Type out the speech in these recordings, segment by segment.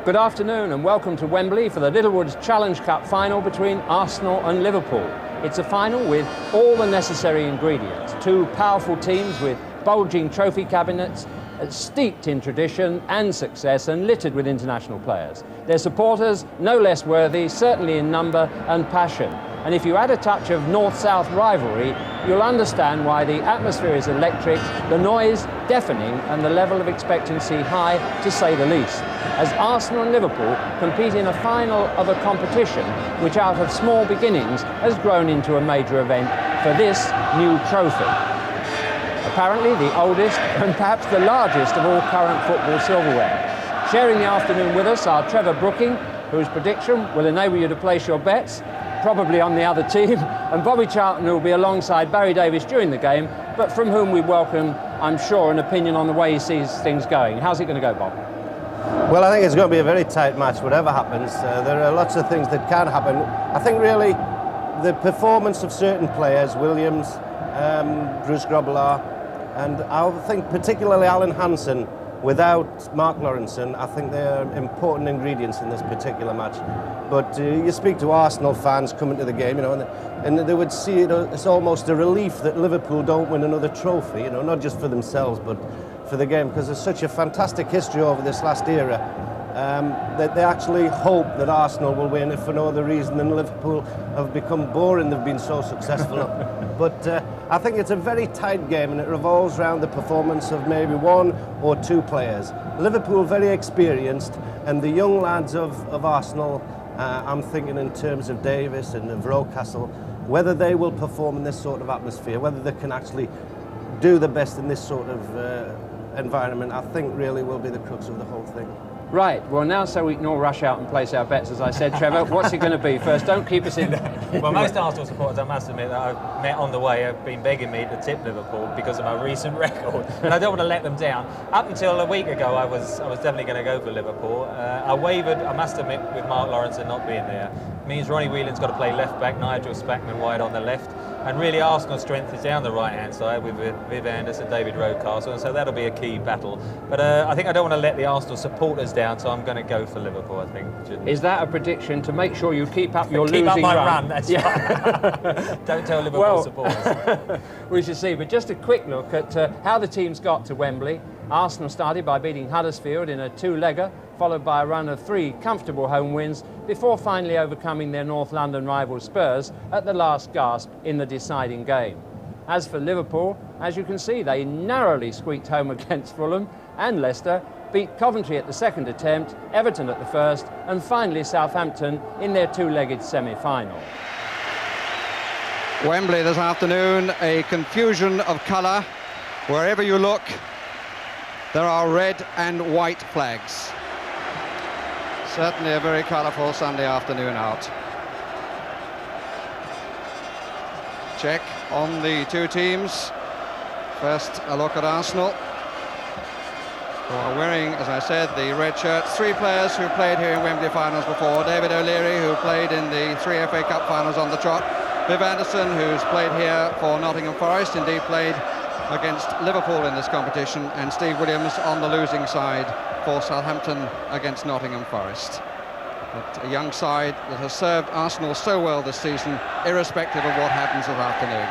Good afternoon and welcome to Wembley for the Littlewoods Challenge Cup final between Arsenal and Liverpool. It's a final with all the necessary ingredients. Two powerful teams with bulging trophy cabinets, steeped in tradition and success and littered with international players. Their supporters no less worthy, certainly in number and passion. And if you add a touch of north-south rivalry, you'll understand why the atmosphere is electric, the noise deafening and the level of expectancy high, to say the least, as Arsenal and Liverpool compete in a final of a competition which out of small beginnings has grown into a major event for this new trophy. Apparently the oldest and perhaps the largest of all current football silverware. Sharing the afternoon with us are Trevor Brooking, whose prediction will enable you to place your bets, probably on the other team, and Bobby Charlton, who will be alongside Barry Davies during the game, but from whom we welcome, I'm sure, an opinion on the way he sees things going. How's it going to go, Bob? Well, I think it's going to be a very tight match, whatever happens. There are lots of things that can happen. I think really the performance of certain players, Williams, Bruce Grobbelaar, and I think particularly Alan Hansen, without Mark Lawrenson, I think they're important ingredients in this particular match. But you speak to Arsenal fans coming to the game, you know, and they would see it as almost a relief that Liverpool don't win another trophy, you know, not just for themselves, but for the game, because there's such a fantastic history over this last era that they actually hope that Arsenal will win, if for no other reason than Liverpool have become boring, they've been so successful. But I think it's a very tight game and it revolves around the performance of maybe one or two players. Liverpool very experienced, and the young lads of Arsenal, I'm thinking in terms of Davis and of Rocastle, whether they will perform in this sort of atmosphere, whether they can actually do the best in this sort of environment, I think really will be the crux of the whole thing. Right, well now so we can all rush out and place our bets, as I said. Trevor, what's it going to be? First, don't keep us in. Well, most Arsenal supporters, I must admit, that I've met on the way have been begging me to tip Liverpool because of my recent record, and I don't want to let them down. Up until a week ago, I was definitely going to go for Liverpool. I wavered, I must admit, with Mark Lawrenson not being there. It means Ronnie Whelan's got to play left back, Nigel Spackman wide on the left, and really Arsenal's strength is down the right-hand side with Viv Anderson, David Rocastle, and so that'll be a key battle. But I think I don't want to let the Arsenal supporters down, so I'm going to go for Liverpool, I think. Is that a prediction to make sure you keep up your keep losing up my run? That's right. Don't tell Liverpool supporters. We shall see, but just a quick look at how the teams got to Wembley. Arsenal started by beating Huddersfield in a two-legger, followed by a run of 3 comfortable home wins, before finally overcoming their North London rival Spurs at the last gasp in the deciding game. As for Liverpool, as you can see, they narrowly squeaked home against Fulham and Leicester, beat Coventry at the second attempt, Everton at the first, and finally Southampton in their two-legged semi-final. Wembley this afternoon, a confusion of colour. Wherever you look, there are red and white flags. Certainly a very colourful Sunday afternoon out. Check on the two teams. First, a look at Arsenal, who are wearing, as I said, the red shirts. 3 players who played here in Wembley finals before. David O'Leary, who played in the 3 FA Cup finals on the trot. Viv Anderson, who's played here for Nottingham Forest, indeed played against Liverpool in this competition, and Steve Williams on the losing side for Southampton against Nottingham Forest. But a young side that has served Arsenal so well this season, irrespective of what happens this afternoon.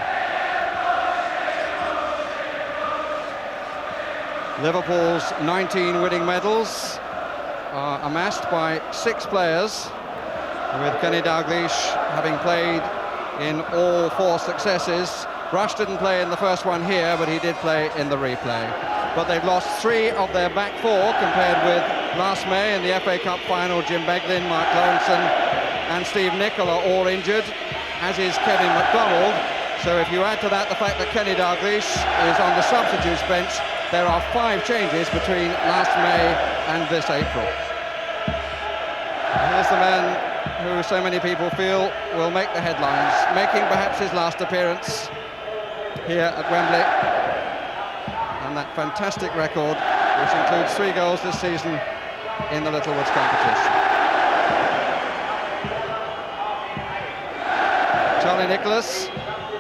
Liverpool's 19 winning medals are amassed by 6 players, with Kenny Dalglish having played in all 4 successes. Rush didn't play in the first one here, but he did play in the replay. But they've lost 3 of their back 4 compared with last May in the FA Cup final. Jim Beglin, Mark Lawrenson and Steve Nicol are all injured, as is Kevin McDonald. So if you add to that the fact that Kenny Dalglish is on the substitutes bench, there are 5 changes between last May and this April. And here's the man who so many people feel will make the headlines, making perhaps his last appearance here at Wembley, and that fantastic record, which includes 3 goals this season in the Littlewoods competition. Charlie Nicholas,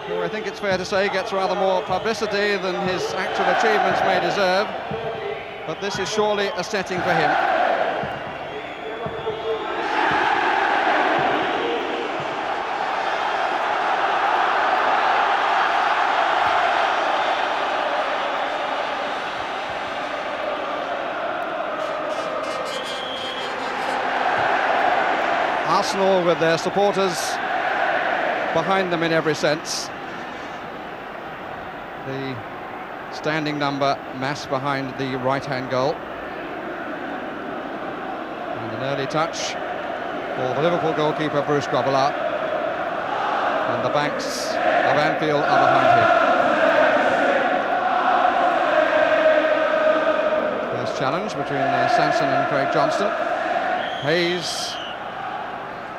who I think it's fair to say gets rather more publicity than his actual achievements may deserve, but this is surely a setting for him. Arsenal with their supporters behind them in every sense. The standing number mass behind the right-hand goal. And an early touch for the Liverpool goalkeeper, Bruce Grobbelaar. And the banks of Anfield are behind him. First challenge between Sanson and Craig Johnston. Hayes,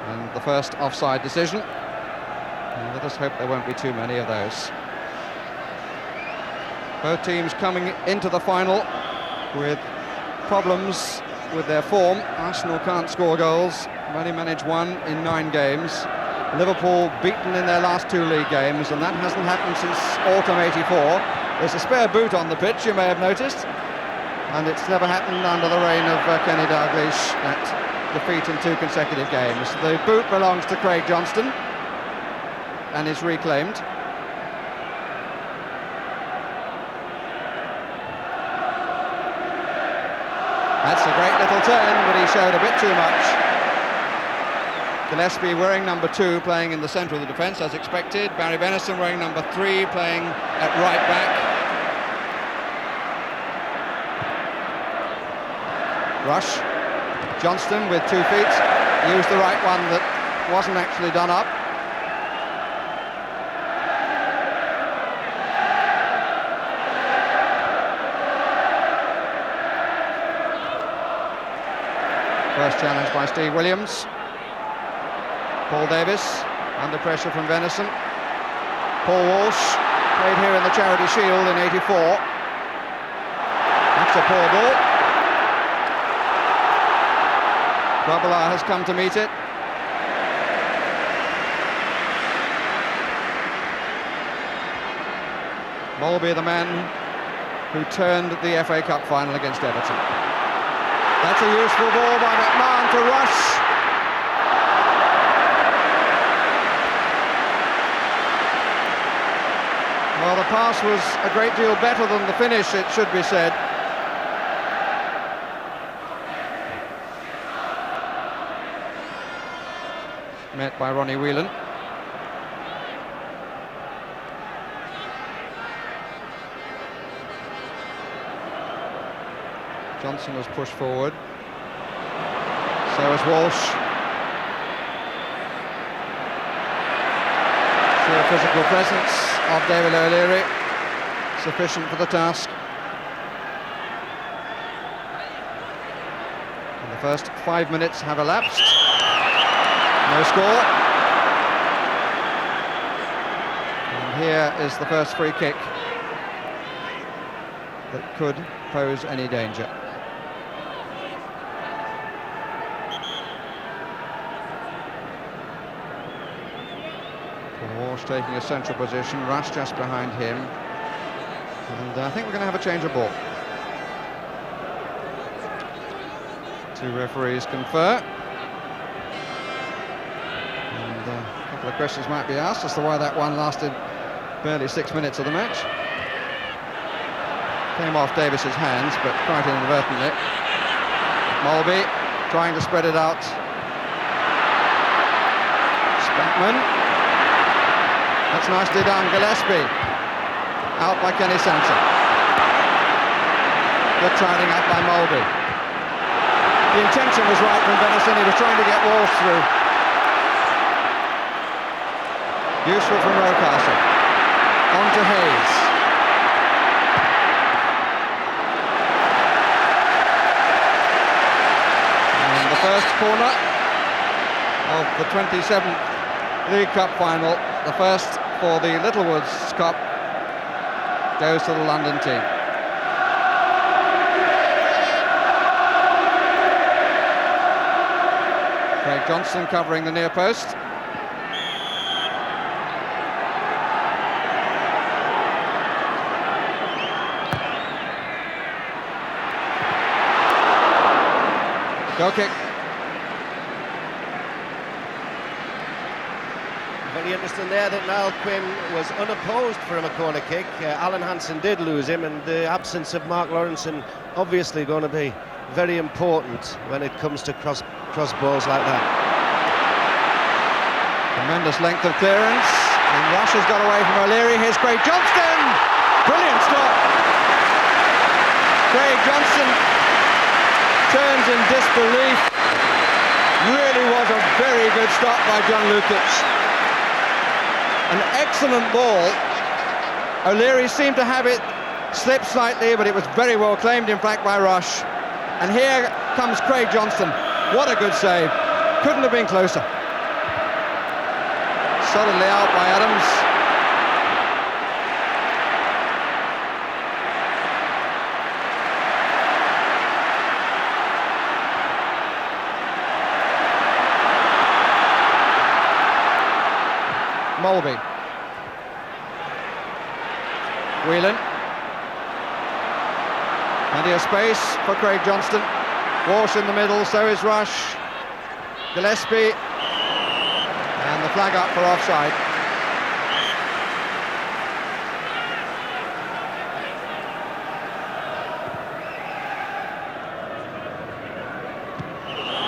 and the first offside decision. And let us hope there won't be too many of those. Both teams coming into the final with problems with their form. Arsenal can't score goals, have only managed 1 in 9 games. Liverpool beaten in their last 2 league games, and that hasn't happened since autumn '84. There's a spare boot on the pitch, you may have noticed, and it's never happened under the reign of Kenny Dalglish at defeat in 2 consecutive games. The boot belongs to Craig Johnston and is reclaimed. That's a great little turn, but he showed a bit too much. Gillespie wearing number 2, playing in the centre of the defence as expected. Barry Benison wearing number 3, playing at right back. Rush. Johnston with 2 feet, used the right one that wasn't actually done up. First challenge by Steve Williams. Paul Davis under pressure from Venison. Paul Walsh played here in the Charity Shield in '84. That's a poor ball. Grobbelaar has come to meet it. Molby, the man who turned the FA Cup final against Everton. That's a useful ball by McMahon to Rush. Well, the pass was a great deal better than the finish, it should be said. Met by Ronnie Whelan. Johnson has pushed forward. So has Walsh. Sheer physical presence of David O'Leary, sufficient for the task. And the first 5 minutes have elapsed. No score. And here is the first free kick that could pose any danger. Walsh taking a central position, Rush just behind him, and I think we're going to have a change of ball. 2 referees confer, and a couple of questions might be asked as to why that one lasted barely 6 minutes of the match. Came off Davis's hands, but quite inadvertently. Molby trying to spread it out. Spackman. That's nicely done. Gillespie out by Kenny Sanson. Good tidying up by Molby. The intention was right from Venison. He was trying to get Walsh through. Useful from Rocastle. On to Hayes. And the first corner of the 27th League Cup final, the first for the Littlewoods Cup, goes to the London team. Craig Johnston covering the near post. Goal kick. Very interesting there that Niall Quinn was unopposed for a corner kick. Alan Hansen did lose him, and the absence of Mark Lawrenson obviously going to be very important when it comes to cross balls like that. Tremendous length of clearance, and Rush has got away from O'Leary. Here's Craig Johnston! Brilliant stop! Craig Johnston turns in disbelief. Really was a very good stop by John Lukic. An excellent ball. O'Leary seemed to have it slip slightly, but it was very well claimed, in fact, by Rush. And here comes Craig Johnston. What a good save. Couldn't have been closer. Solidly out by Adams. Mulvey. Whelan. Plenty of space for Craig Johnston. Walsh in the middle, so is Rush. Gillespie. And the flag up for offside.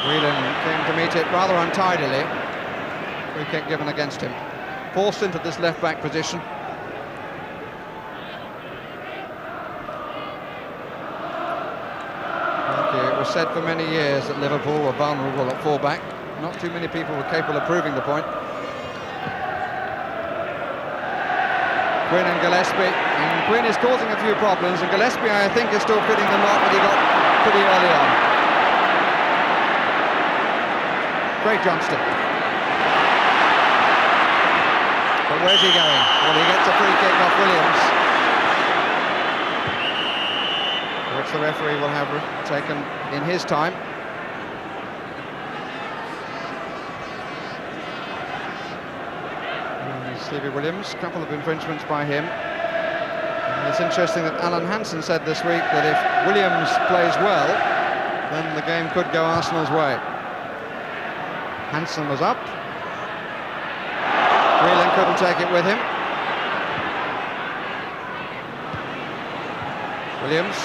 Whelan came to meet it rather untidily. Free kick given against him. Forced into this left-back position. It was said for many years that Liverpool were vulnerable at full-back. Not too many people were capable of proving the point. Quinn and Gillespie. And Quinn is causing a few problems, and Gillespie, I think, is still fitting the knot that he got pretty early on. Craig Johnston. But where's he going? Well, he gets a free kick off Williams, which the referee will have taken in his time. Stevie Williams, a couple of infringements by him. And it's interesting that Alan Hansen said this week that if Williams plays well, then the game could go Arsenal's way. Hansen was up. Whelan couldn't take it with him. Williams.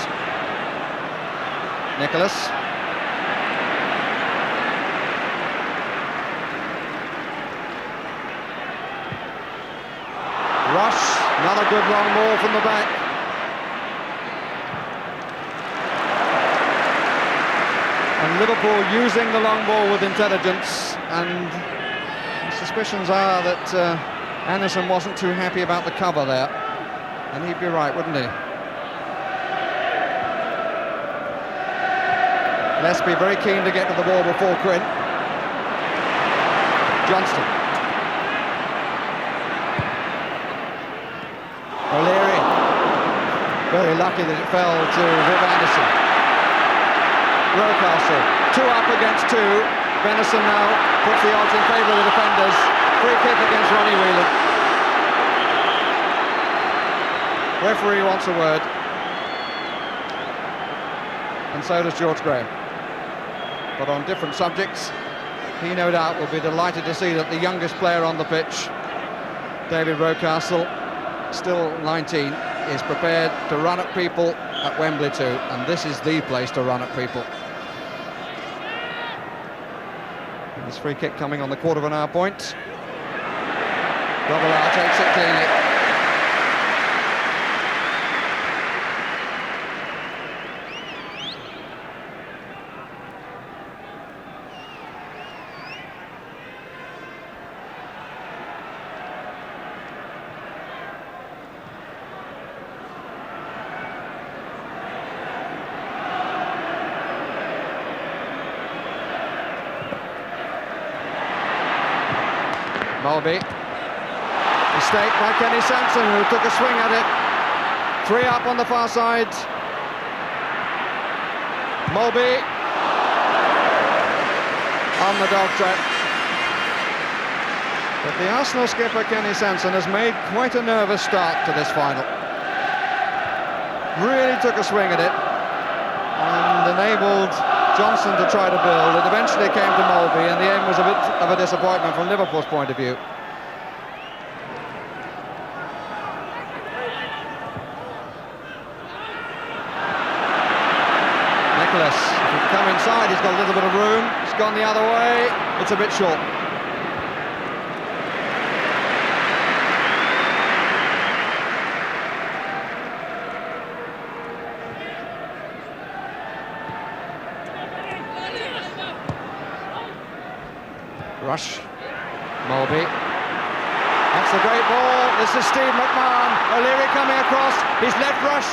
Nicholas. Rush, another good long ball from the back. And Liverpool using the long ball with intelligence, and the suspicions are that Anderson wasn't too happy about the cover there, and he'd be right, wouldn't he? Gillespie very keen to get to the ball before Quinn. Johnston. O'Leary. Very lucky that it fell to Viv Anderson. Rocastle. 2 up against 2. Venison now puts the odds in favour of the defenders. Free kick against Ronnie Whelan. Referee wants a word. And so does George Graham. But on different subjects. He no doubt will be delighted to see that the youngest player on the pitch, David Rocastle, still 19, is prepared to run at people at Wembley too, and this is the place to run at people. And this free kick coming on the quarter of an hour point. Double R takes it cleanly. Mulvey. Mistake by Kenny Sansom, who took a swing at it. 3 up on the far side. Mulvey on the dog track. But the Arsenal skipper Kenny Sansom has made quite a nervous start to this final. Really took a swing at it and enabled Johnson to try to build. It eventually came to Mulvey, and the end was a bit of a disappointment from Liverpool's point of view. Nicholas, if he can come inside, he's got a little bit of room. It's gone the other way. It's a bit short. Rush, Mulby. That's a great ball. This is Steve McMahon. O'Leary coming across. He's left Rush.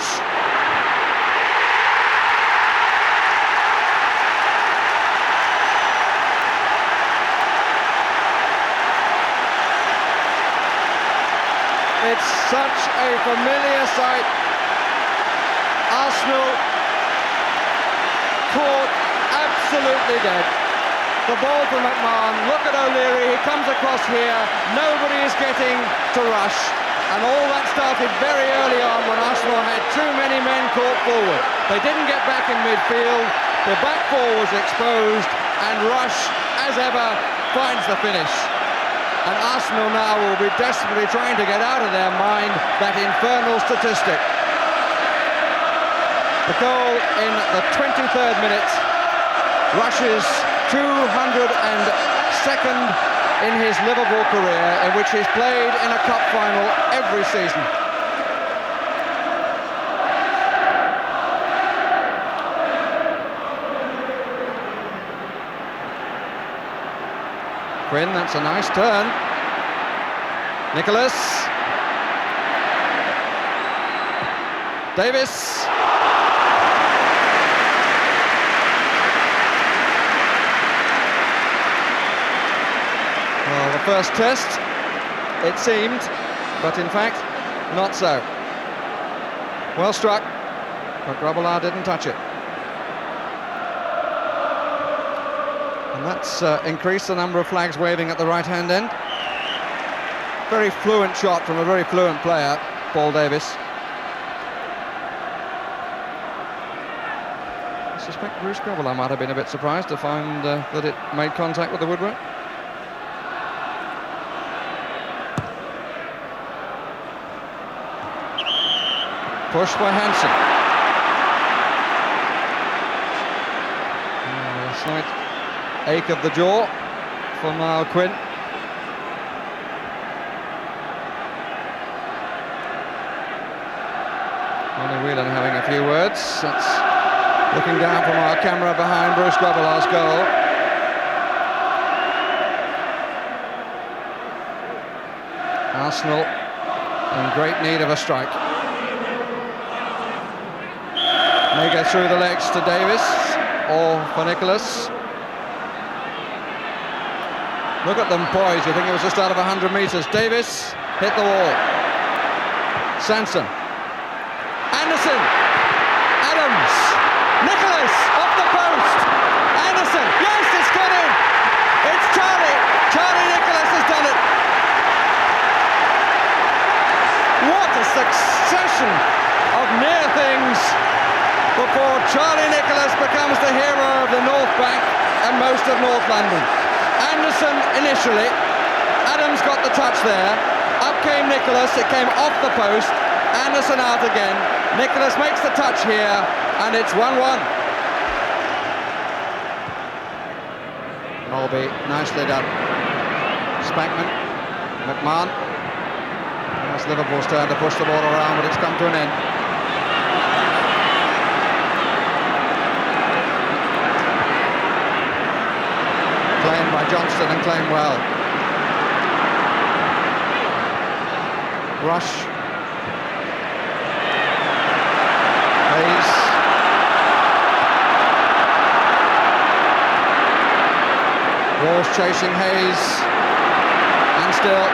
It's such a familiar sight. Arsenal caught absolutely dead. The ball to McMahon. Look at O'Leary. He comes across here. Nobody is getting to Rush. And all that started very early on when Arsenal had too many men caught forward. They didn't get back in midfield. The back four was exposed. And Rush, as ever, finds the finish. And Arsenal now will be desperately trying to get out of their mind that infernal statistic. The goal in the 23rd minute. Rush's 202nd in his Liverpool career, in which he's played in a cup final every season. Quinn, that's a nice turn. Nicholas. Davis. Well, the first test, it seemed, but in fact, not so. Well struck, but Grobbelaar didn't touch it. And that's increased the number of flags waving at the right-hand end. Very fluent shot from a very fluent player, Paul Davis. I suspect Bruce Grobbelaar might have been a bit surprised to find that it made contact with the woodwork. Push by Hansen. A slight ache of the jaw for Niall Quinn. Ronnie Whelan having a few words. That's looking down from our camera behind Bruce Grobbelaar's goal. Arsenal in great need of a strike. May go through the legs to Davis or for Nicholas. Look at them poised, you think it was just out of 100 metres. Davis hit the wall. Sanson. Anderson. Adams. Nicholas off the post. Anderson. Yes, it's got in. It's Charlie. Charlie Nicholas has done it. What a succession of near things before Charlie Nicholas becomes the hero of the North Bank and most of North London. Anderson initially, Adams got the touch there, up came Nicholas, it came off the post, Anderson out again, Nicholas makes the touch here, and it's 1-1. Mulby, nicely done. Spackman, McMahon. Now it's Liverpool's turn to push the ball around, but it's come to an end. Claimed by Johnston and claimed well. Rush. Hayes. Walsh chasing Hayes. And still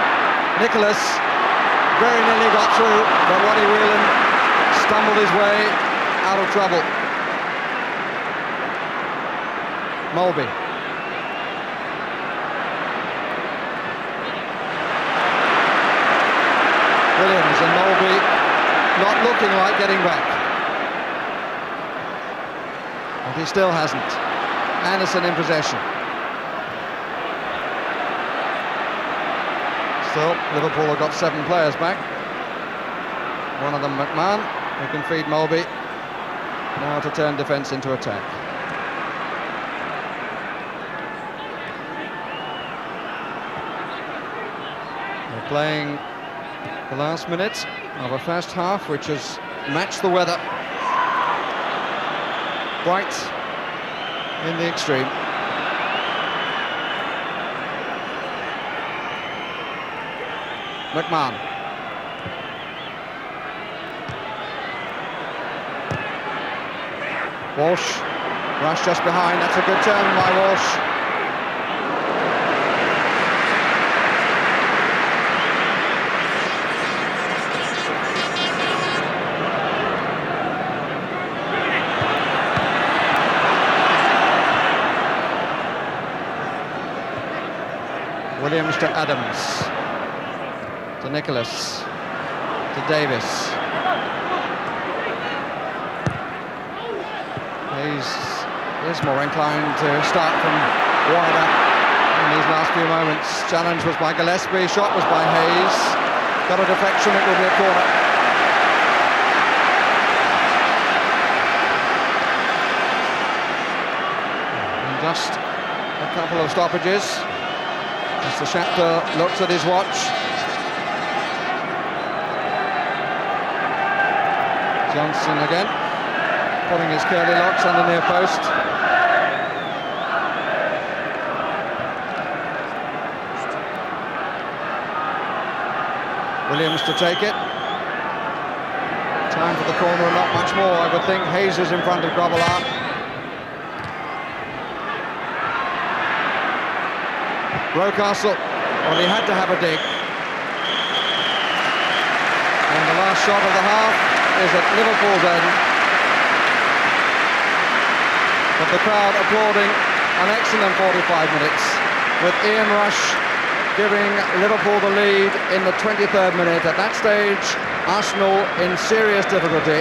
Nicholas very nearly got through, but Ronnie Whelan stumbled his way out of trouble. Mulby. Williams and Mulby not looking like getting back. But he still hasn't. Anderson in possession. Still, Liverpool have got 7 players back. One of them McMahon, who can feed Mulby. Now to turn defence into attack. They're playing the last minute of a first half which has matched the weather quite in the extreme. McMahon. Walsh, Rush just behind, that's a good turn by Walsh. Williams to Adams, to Nicholas, to Davis. He's more inclined to start from wider in these last few moments. Challenge was by Gillespie, shot was by Hayes. Got a deflection, it will be a corner. And just a couple of stoppages. Mr. Shakhtar looks at his watch. Johnson again, putting his curly locks on the near post. Williams to take it. Time for the corner and not much more, I would think. Hayes is in front of Grobbelaar. Rocastle, well, he had to have a dig. And the last shot of the half is at Liverpool's end. But the crowd applauding an excellent 45 minutes, with Ian Rush giving Liverpool the lead in the 23rd minute. At that stage, Arsenal in serious difficulty,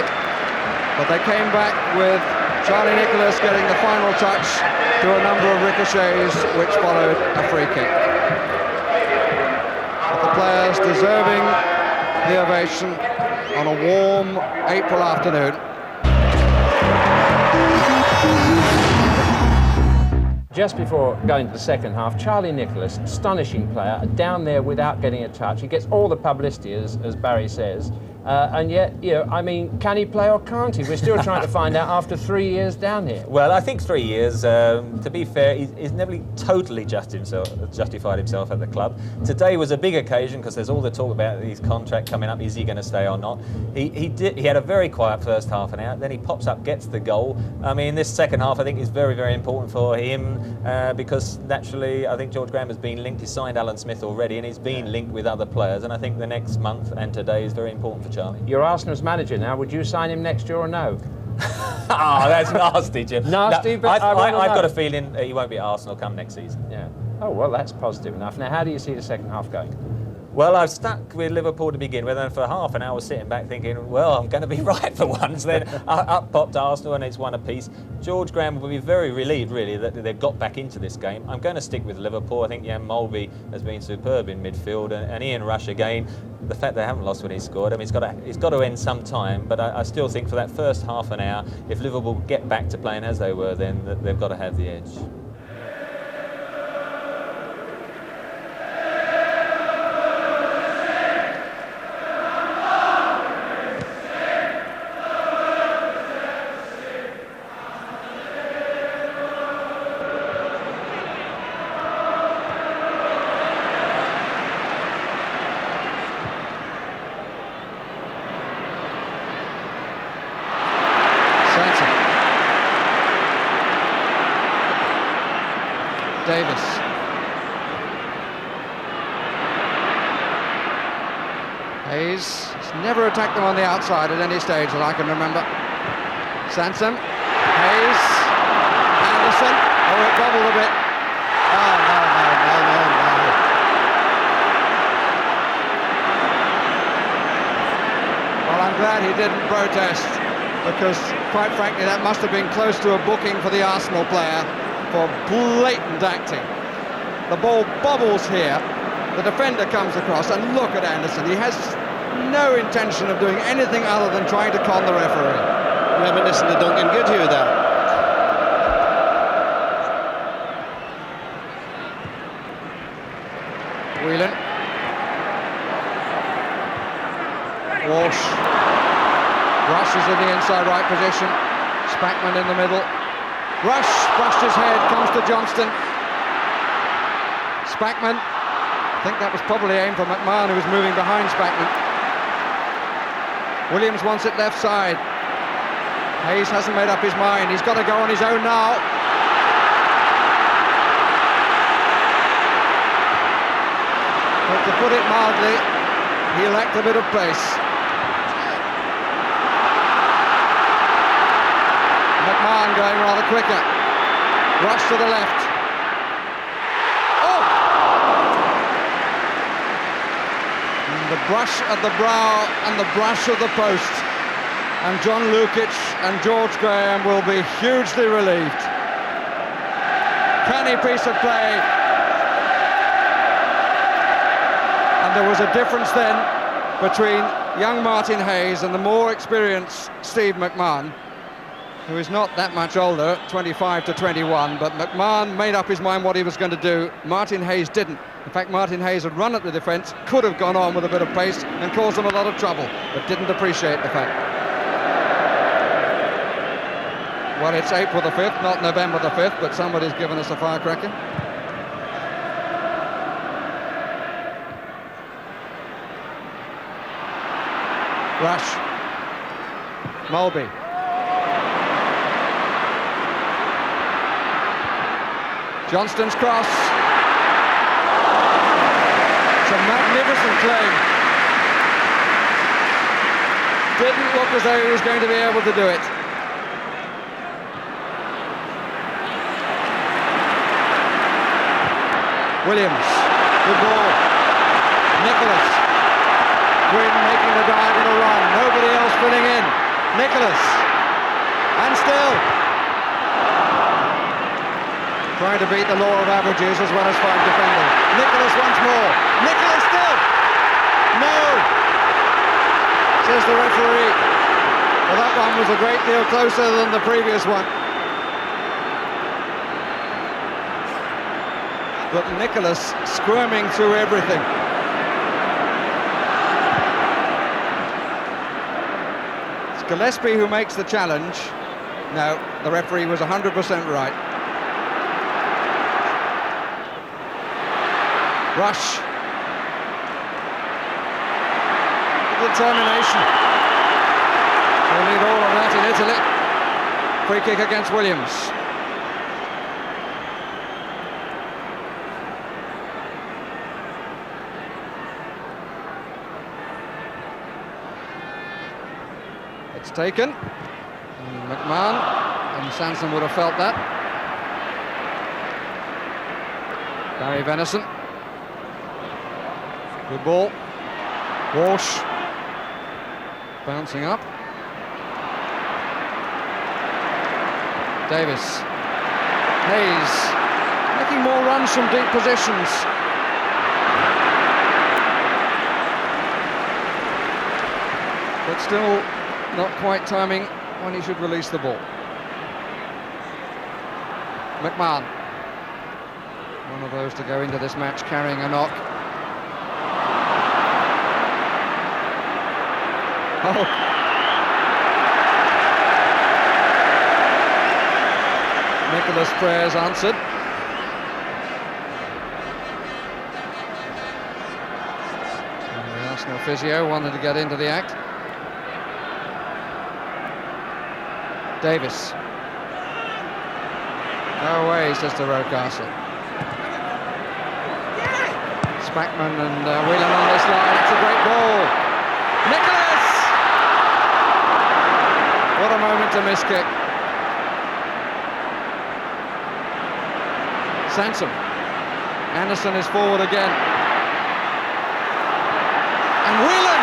but they came back with Charlie Nicholas getting the final touch to a number of ricochets, which followed a free kick. But the players deserving the ovation on a warm April afternoon. Just before going to the second half, Charlie Nicholas, astonishing player, down there without getting a touch. He gets all the publicity, as Barry says, and yet, you know, I mean, can he play or can't he? We're still trying to find out after 3 years down here. Well, I think 3 years, to be fair, he's never totally justified himself at the club. Today was a big occasion because there's all the talk about his contract coming up. Is he going to stay or not? He had a very quiet first half an hour, then he pops up, gets the goal. I mean, this second half I think is very, very important for him because naturally I think George Graham has been linked. He's signed Alan Smith already and he's been linked with other players, and I think the next month and today is very important for Charlie. You're Arsenal's manager now. Would you sign him next year or no? Oh, that's nasty, Jim. Nasty, no, but I've got a feeling he won't be at Arsenal come next season. Yeah. Oh, well, that's positive enough. Now, how do you see the second half going? Well, I've stuck with Liverpool to begin with, and for half an hour I was sitting back thinking, well, I'm going to be right for once. Then up popped Arsenal and it's one apiece. George Graham will be very relieved, really, that they've got back into this game. I'm going to stick with Liverpool. I think Jan Mulvey has been superb in midfield, and Ian Rush again. The fact they haven't lost when he scored, I mean, it's got to end some time, but I still think for that first half an hour, if Liverpool get back to playing as they were then, they've got to have the edge. Davis. Hayes has never attacked them on the outside at any stage that I can remember. Sansom, Hayes, Anderson. Oh, it bobbled a bit. Oh, no. Well, I'm glad he didn't protest, because, quite frankly, that must have been close to a booking for the Arsenal player for blatant acting. The ball bobbles here, the defender comes across, and look at Anderson. He has no intention of doing anything other than trying to con the referee. Reminiscent of Duncan Goodhue there. Whelan. Walsh. Rush is in the inside right position. Spackman in the middle. Rush brushed his head, comes to Johnston. Spackman I think that was probably aimed for McMahon, who was moving behind Spackman. Williams wants it left side. Hayes hasn't made up his mind. He's got to go on his own now. But to put it mildly, he lacked a bit of pace. McMahon going rather quicker. Rush to the left. Oh! And the brush at the brow and the brush of the post. And John Lukic and George Graham will be hugely relieved. Canny piece of play. And there was a difference then between young Martin Hayes and the more experienced Steve McMahon, who is not that much older, 25 to 21, but McMahon made up his mind what he was going to do. Martin Hayes didn't. In fact, Martin Hayes had run at the defence, could have gone on with a bit of pace and caused them a lot of trouble, but didn't appreciate the fact. Well, it's April the 5th, not November the 5th, but somebody's given us a firecracker. Rush. Mulby. Johnston's cross. It's a magnificent claim. Didn't look as though he was going to be able to do it. Williams. Good ball. Nicholas. Gwynn making the diagonal run. Nobody else filling in. Nicholas. And still. Trying to beat the law of averages as well as five defending. Nicholas once more. Nicholas still. No. Says the referee. Well, that one was a great deal closer than the previous one. But Nicholas squirming through everything. It's Gillespie who makes the challenge. No, the referee was 100% right. Rush. Determination. We'll need all of that in Italy. Free kick against Williams. It's taken. McMahon and Sanson would have felt that. Barry Venison. Good ball. Walsh. Bouncing up. Davis. Hayes. Making more runs from deep positions. But still not quite timing when he should release the ball. McMahon. One of those to go into this match carrying a knock. Oh. Nicholas' prayers answered. And the Arsenal physio wanted to get into the act. Davis. No way, says to Rocastle. Spackman and Whelan on this line. It's a great ball. Nicholas! What a moment to miss kick. Sansom. Anderson is forward again. And Whelan!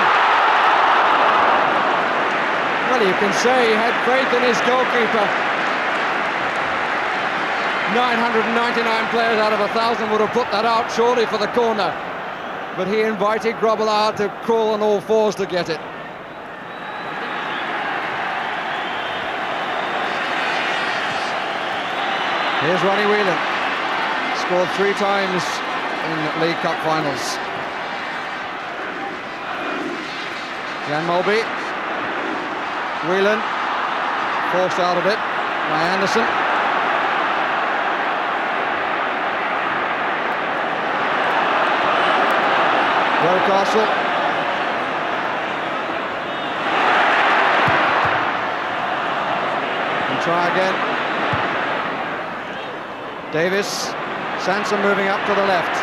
Well, you can say he had faith in his goalkeeper. 999 players out of 1,000 would have put that out surely for the corner. But he invited Grobbelaar to crawl on all fours to get it. Here's Ronnie Whelan. Scored 3 times in League Cup finals. Jan Mulby. Whelan. Forced out of it by Anderson. Rocastle. And try again. Davis. Sanson moving up to the left.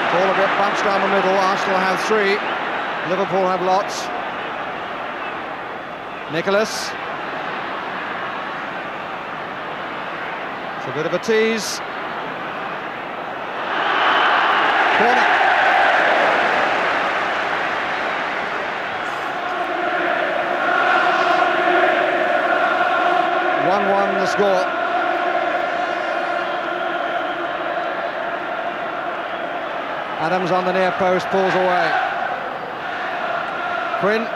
It's all a bit bunched down the middle. Arsenal have 3. Liverpool have lots. Nicholas. It's a bit of a tease. Corner. The score. Adams on the near post, pulls away. Quinn.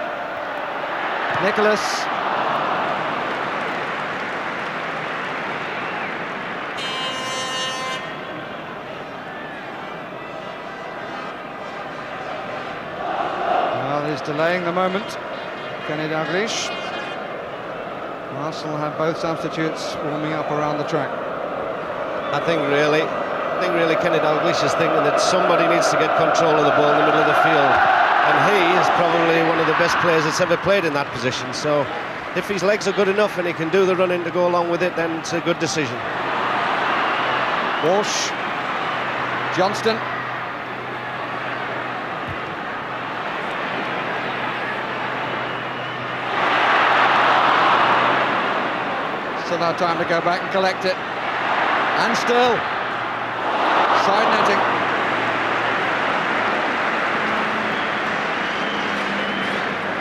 Nicholas. Well, he's delaying the moment. Kenny Dalglish. Arsenal have both substitutes warming up around the track. I think really Kenny Dalglish is thinking that somebody needs to get control of the ball in the middle of the field, and he is probably one of the best players that's ever played in that position. So if his legs are good enough and he can do the running to go along with it, then it's a good decision. Walsh. Johnston. Still have time to go back and collect it. And still. Side netting.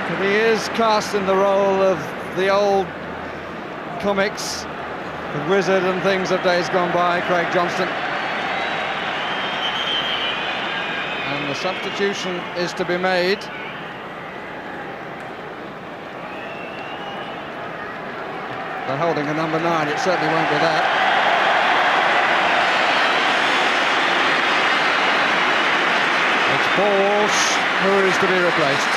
But he is cast in the role of the old comics, the wizard and things of days gone by, Craig Johnston. And the substitution is to be made. They're holding a number 9, it certainly won't be that. It's Paul Walsh who is to be replaced.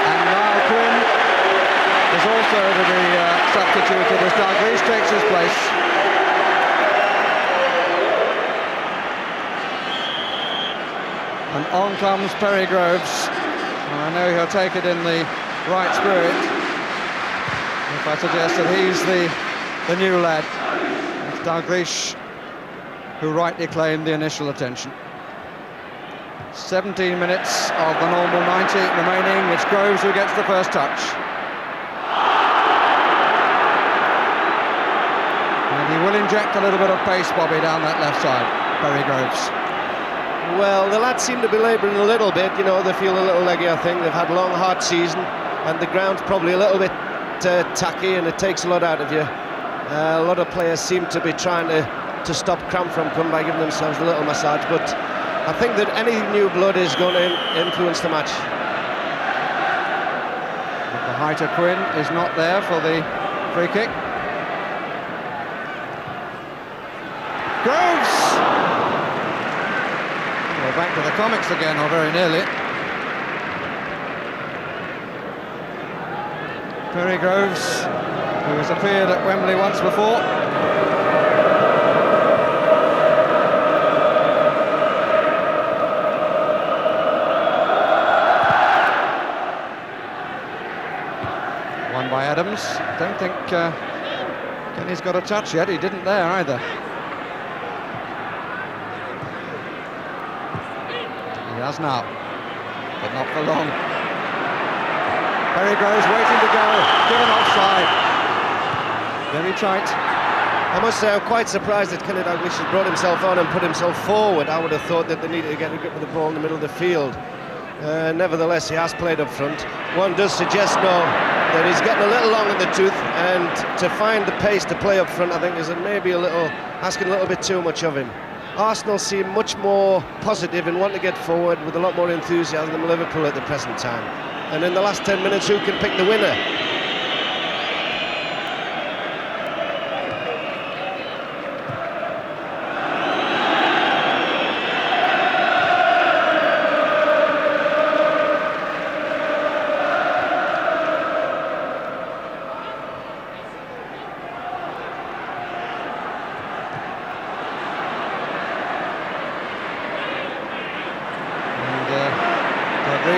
And Niall Quinn is also to be substituted as Dalglish takes his place. And on comes Perry Groves. And I know he'll take it in the right spirit if I suggest that he's the new lad. It's Dalglish who rightly claimed the initial attention. 17 minutes of the normal 90 remaining. It's Groves who gets the first touch. And he will inject a little bit of pace, Bobby, down that left side, Perry Groves. Well, the lads seem to be labouring a little bit, you know, they feel a little leggy, I think. They've had a long, hard season, and the ground's probably a little bit tacky, and it takes a lot out of you. A lot of players seem to be trying to stop cramp from coming by giving themselves a little massage, but I think that any new blood is going to influence the match. But the height of Quinn is not there for the free kick. Groves! We're back to the comics again, or very nearly. Perry Groves, who has appeared at Wembley once before. Won by Adams. Don't think Kenny's got a touch yet. He didn't there either. He has now, but not for long. Perry Groves waiting to go, given offside. Very tight. I must say I'm quite surprised that Kenny Dalglish has brought himself on and put himself forward. I would have thought that they needed to get a grip of the ball in the middle of the field. Nevertheless, he has played up front. One does suggest now that he's getting a little long in the tooth, and to find the pace to play up front, I think is maybe asking a little bit too much of him. Arsenal seem much more positive and want to get forward with a lot more enthusiasm than Liverpool at the present time. And in the last 10 minutes, who can pick the winner?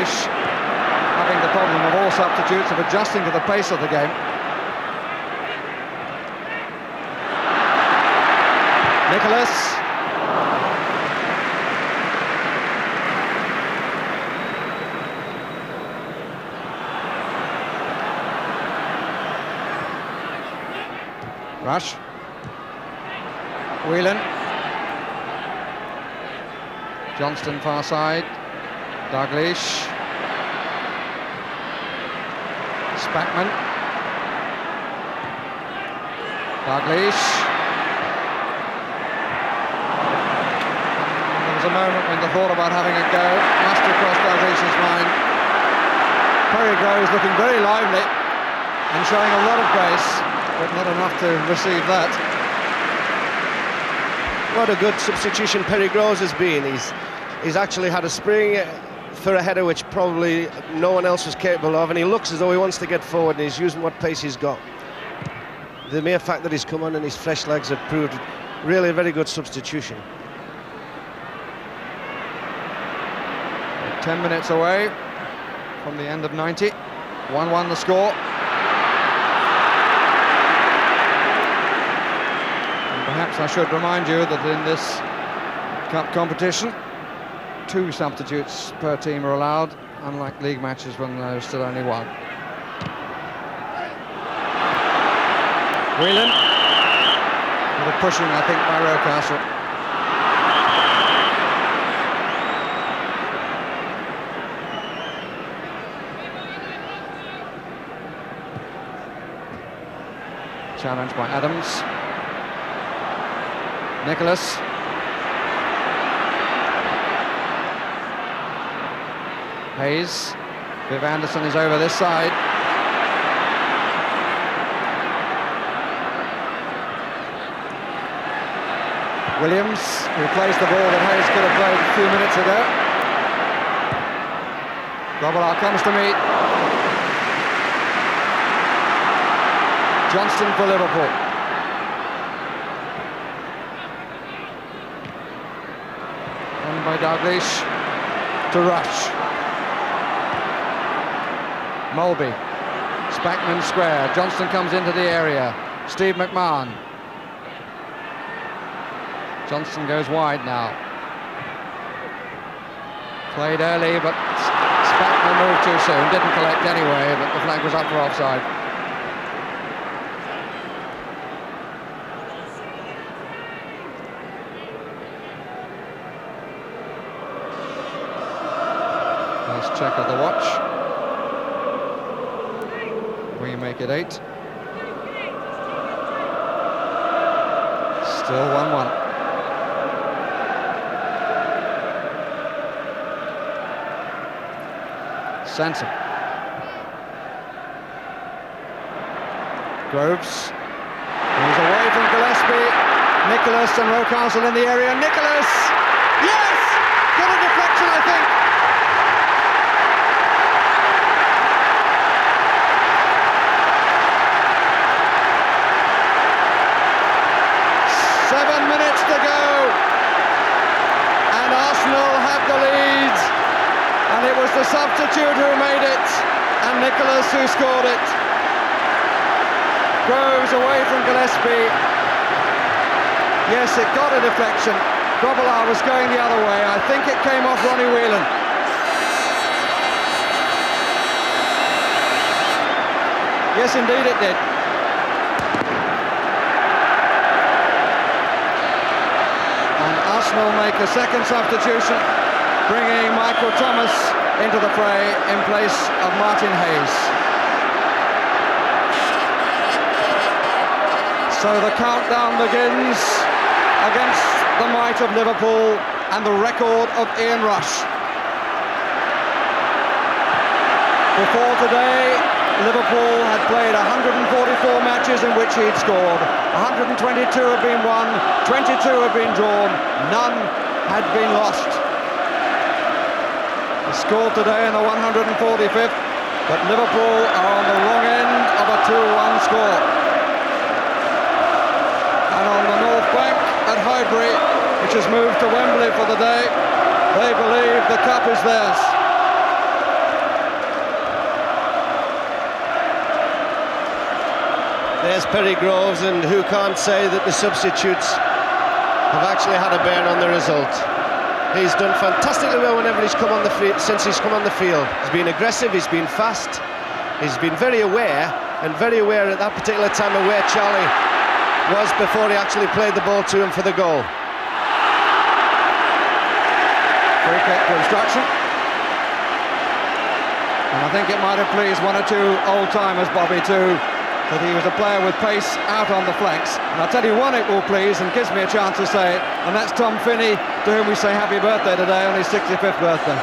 Dalglish having the problem of all substitutes of adjusting to the pace of the game. Nicholas. Rush. Whelan. Johnston far side. Dalglish. Spackman. Dalglish. There was a moment when the thought about having a go must have crossed Dalglish's mind. Perry Groves looking very lively and showing a lot of grace, but not enough to receive that. What a good substitution Perry Groves has been. He's actually had a spring for a header which probably no one else was capable of, and he looks as though he wants to get forward, and he's using what pace he's got. The mere fact that he's come on and his fresh legs have proved really a very good substitution. 10 minutes away from the end of 90. 1-1 the score. Perhaps I should remind you that in this cup competition, 2 substitutes per team are allowed, unlike league matches when there's still only 1. Whelan. A bit of pushing, I think, by Rocastle. Challenge by Adams. Nicholas. Hayes. Viv Anderson is over this side. Williams, who plays the ball that Hayes could have played a few minutes ago. Grobbelaar comes to meet. Johnston for Liverpool. Run by Dalglish to Rush. Mulby. Spackman square. Johnston comes into the area. Steve McMahon. Johnston goes wide now. Played early, but Spackman moved too soon. Didn't collect anyway, but the flag was up for offside. Nice check of the watch. We make it 8. Still 1-1. Sansom. Groves. He's away from Gillespie. Nicholas and Rocastle in the area. Nicholas! Yes! Got a deflection, I think. To go, and Arsenal have the lead, and it was the substitute who made it, and Nicholas who scored it. Groves away from Gillespie. Yes, it got a deflection. Grobbelaar was going the other way. I think it came off Ronnie Whelan. Yes, indeed it did. Arsenal make a second substitution, bringing Michael Thomas into the fray in place of Martin Hayes. So the countdown begins against the might of Liverpool and the record of Ian Rush. Before today, Liverpool had played 144 matches in which he'd scored. 122 have been won, 22 have been drawn, none had been lost. He scored today in the 145th, but Liverpool are on the wrong end of a 2-1 score. And on the North Bank at Highbury, which has moved to Wembley for the day, they believe the cup is theirs. There's Perry Groves, and who can't say that the substitutes have actually had a bear on the result. He's done fantastically well whenever he's come on the field, since he's come on the field. He's been aggressive, he's been fast, he's been very aware, and very aware at that particular time of where Charlie was before he actually played the ball to him for the goal. Free kick to obstruction. And I think it might have pleased one or two old-timers, Bobby, too, that he was a player with pace out on the flanks. And I'll tell you one it will please, and gives me a chance to say it, and that's Tom Finney, to whom we say happy birthday today on his 65th birthday.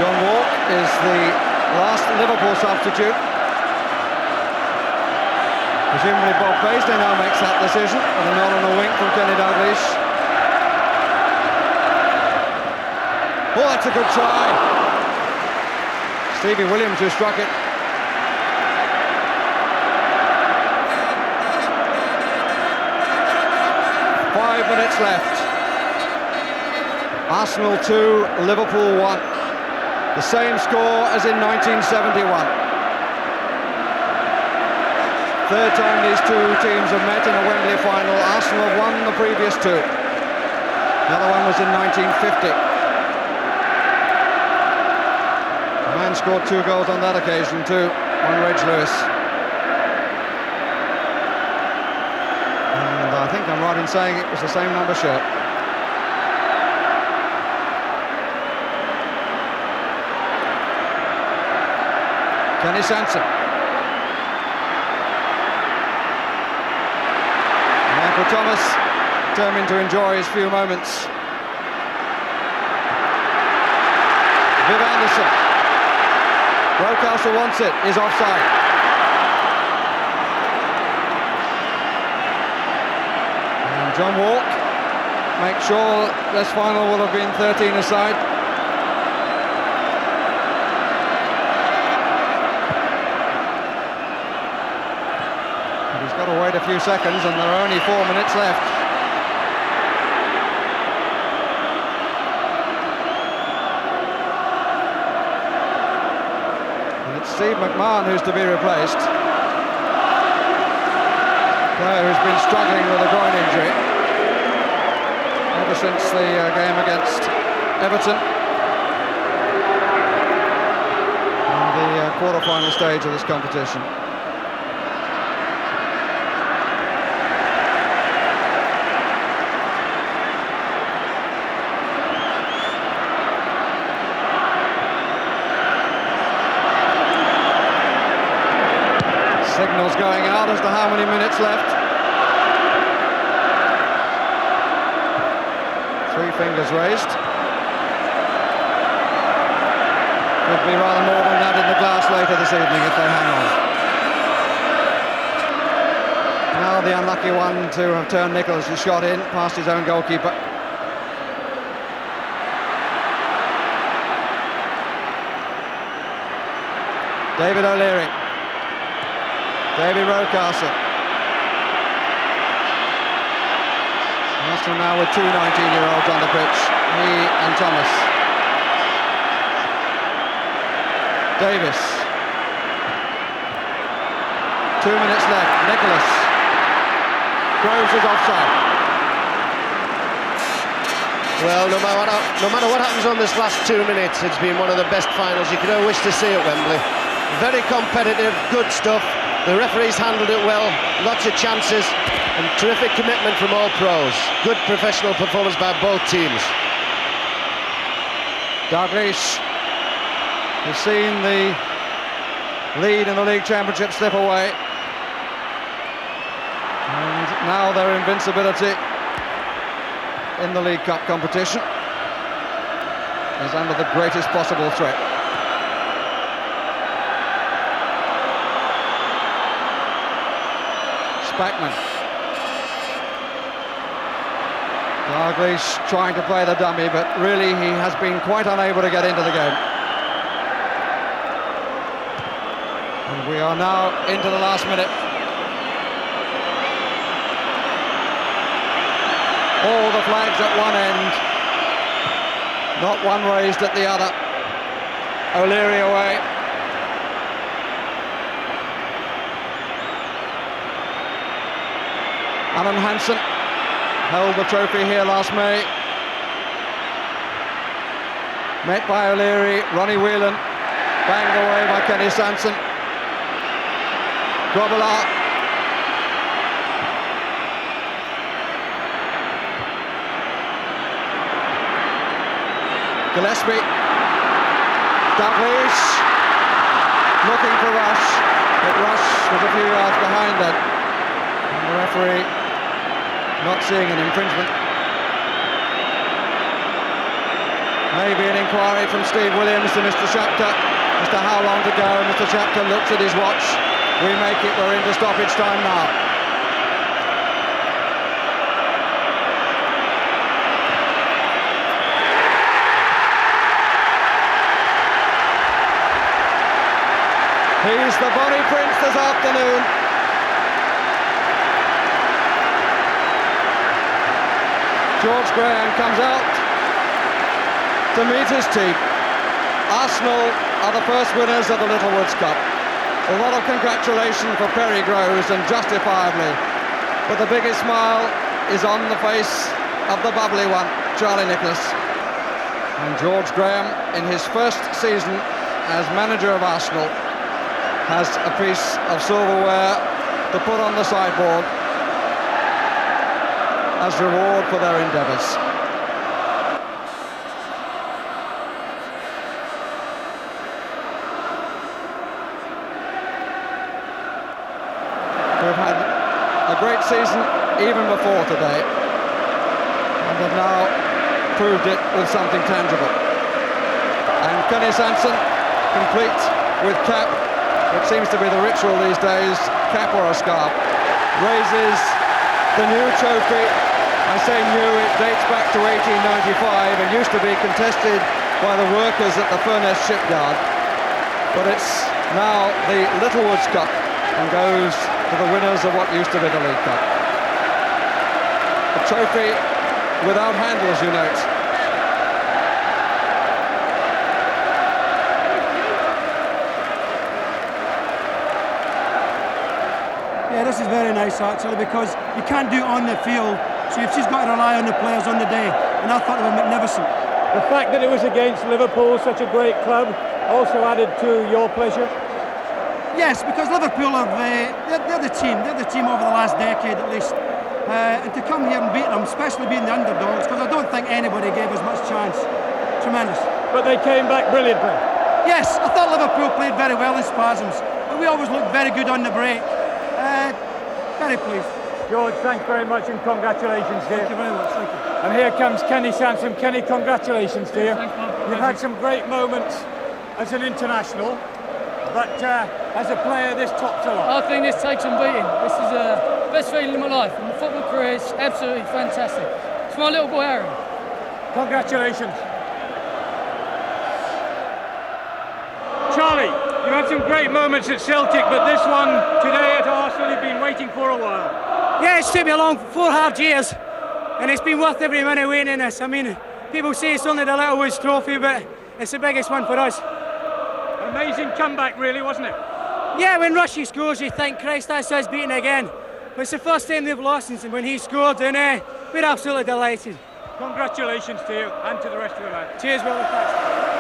John Walk is the last Liverpool substitute. Presumably Bob Paisley now makes that decision, with a nod and a wink from Kenny Dalglish. Oh, that's a good try. Stevie Williams who struck it. 5 minutes left. Arsenal 2, Liverpool 1. The same score as in 1971. Third time these two teams have met in a Wembley final. Arsenal won the previous two. The other one was in 1950. The man scored 2 goals on that occasion too, on Reg Lewis. And I think I'm right in saying it was the same number shirt. Kenny Sansom. Michael Thomas determined to enjoy his few moments. Viv Anderson. Rocastle wants it, is offside. And John Walk makes sure this final will have been 13 aside. But he's got to wait a few seconds, and there are only 4 minutes left. Steve McMahon who's to be replaced. Player who's been struggling with a groin injury ever since the game against Everton in the quarter-final stage of this competition. Signals going out as to how many minutes left. 3 fingers raised. Could be rather more than that in the glass later this evening if they hang on. Now the unlucky one to have turned Nicholas' shot in past his own goalkeeper. David O'Leary. Davy Rocastle. Arsenal now with 2 19-year-olds on the pitch, he and Thomas. Davis. 2 minutes left. Nicholas. Groves is offside. Well, no matter what happens on this last 2 minutes, it's been one of the best finals you could ever wish to see at Wembley. Very competitive, good stuff. The referees handled it well, lots of chances, and terrific commitment from all pros. Good professional performance by both teams. Dalglish has seen the lead in the League Championship slip away. And now their invincibility in the League Cup competition is under the greatest possible threat. Spackman. Dalglish trying to play the dummy, but really he has been quite unable to get into the game. And we are now into the last minute. All the flags at one end, not one raised at the other. O'Leary away. Alan Hansen held the trophy here last May. Met by O'Leary, Ronnie Whelan, banged away by Kenny Sanson. Grobbelaar. Gillespie. Dalglish. Looking for Rush, but Rush was a few yards behind that. And the referee not seeing an infringement. Maybe an inquiry from Steve Williams to Mr. Shapter as to how long to go. Mr. Shapter looks at his watch. We make it, we're into stoppage time now. He's the Bonnie Prince this afternoon. George Graham comes out to meet his team. Arsenal are the first winners of the Littlewoods Cup. A lot of congratulations for Perry Groves, and justifiably. But the biggest smile is on the face of the bubbly one, Charlie Nicholas. And George Graham, in his first season as manager of Arsenal, has a piece of silverware to put on the sideboard as reward for their endeavours. We've had a great season even before today, and have now proved it with something tangible. And Kenny Sanson, complete with cap. It seems to be the ritual these days, cap or a scarf, raises the new trophy. I say new, it dates back to 1895 and used to be contested by the workers at the Furness shipyard. But it's now the Littlewoods Cup and goes to the winners of what used to be the League Cup. A trophy without handles, you note. Yeah, this is very nice actually, because you can't do it on the field, so you've just got to rely on the players on the day, and I thought they were magnificent. The fact that it was against Liverpool, such a great club, also added to your pleasure? Yes, because Liverpool are they're the team over the last decade at least, and to come here and beat them, especially being the underdogs, because I don't think anybody gave us much chance. Tremendous. But they came back brilliantly. Yes, I thought Liverpool played very well in spasms, but we always looked very good on the break. Very pleased. George, thanks very much and congratulations to you. Thank you very much, thank you. And here comes Kenny Sanson. Kenny, congratulations to you. Thanks, Bob. You've had some great moments as an international, but as a player, this tops a lot. I think this takes some beating. This is the best feeling in my life. My football career is absolutely fantastic. It's my little boy Aaron. Congratulations. Charlie, you had some great moments at Celtic, but this one today at Arsenal you've been waiting for a while. Yeah, it's took me a long 4 hard years, and it's been worth every minute waiting in this. I mean, people say it's only the Littlewoods trophy, but it's the biggest one for us. Amazing comeback, really, wasn't it? Yeah, when Rushy scores, you think, Christ, that's us beating again. But it's the first time they've lost since when he scored, and we're absolutely delighted. Congratulations to you and to the rest of the lads. Cheers, brother. Thanks.